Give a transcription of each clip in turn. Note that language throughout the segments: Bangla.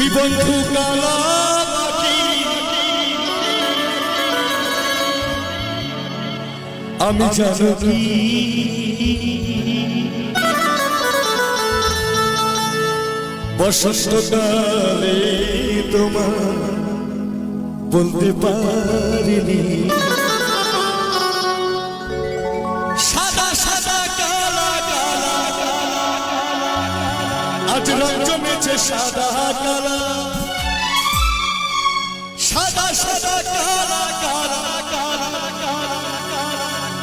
তুমি বন্ধু কালা পাখি, আমি জানো কি বসন্তকালে তোমার বলতে পারিনি সাদা সাদা কালা কালা, আজ রং জমেছে সাদা কালা, সাদা সাদা কালা কালা কালা,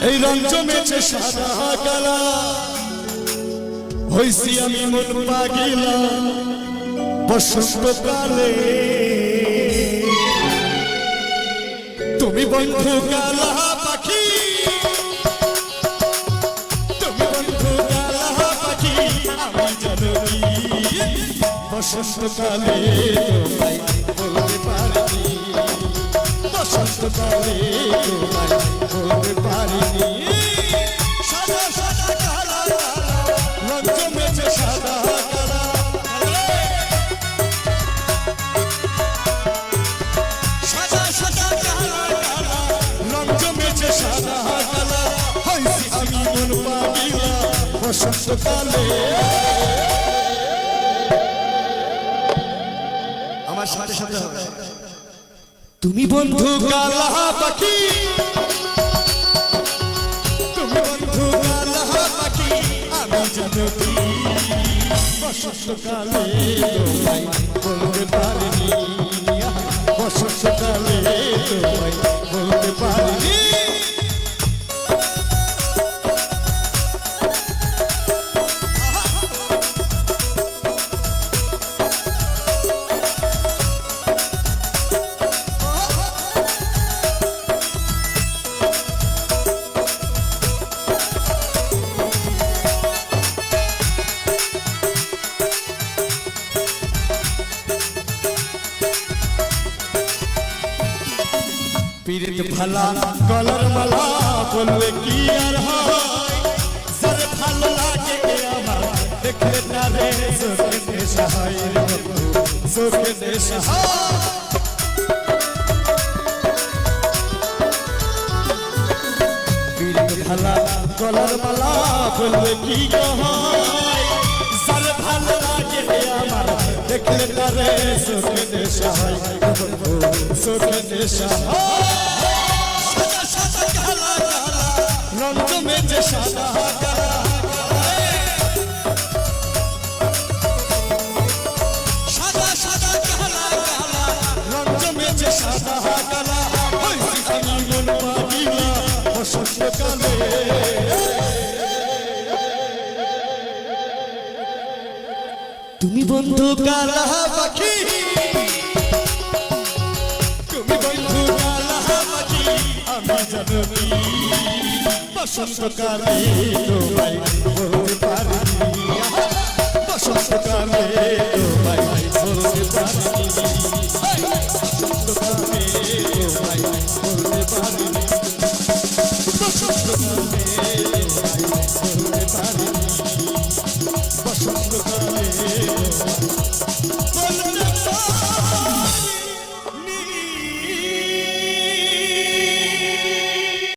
এই রং জমেছে সাদা কালা। হইছি আমি মন পাগিলা বসন্তকালে, তুমি বন্ধু কালা পাখি, তুমি বন্ধু কালা পাখি, আমি জানো কি বসন্তকালে তোমায় বলতে পারিনি, বসন্তকালে তোমায় বলতে পারিনি। সাদা সাদা কালা কালা, রং জমেছে সাদা কালা, সাদা সাদা কালা কালা, রং জমেছে সাদা কালা। হইছি আমি মন পাগিলা বসন্তকালে। আমার সাথে সাথে হবে, তুমি বন্ধু কালা পাখি, তুমি বন্ধু কালা পাখি, আমি জানো কি বসন্তকালে তোমায় বলতে পারিনি, বসন্তকালে তোমায় বলতে পারিনি। পীরিত ভালা গলার মালা বললে কি আর হয়, যার ভালো লাগে আমার দেখলে না রে চোখে নেশা হয়, চোখে নেশা হয়। পীরিত ভালা গলার মালা বললে কি হয়, যার ভালো লাগে আমার দেখলে না রে চোখে নেশা হয়, চোখে নেশা হয়। সাদা সাদা কালা কালা, রং জমেছে সাদা কালা, সাদা সাদা কালা কালা, রং জমেছে সাদা কালা। হইছি আমি মন পাগিলা বসন্তকালে। তুমি বন্ধু কালা পাখি, তুমি বন্ধু কালা পাখি, আমি জানো কি বসন্তকালে তোমায়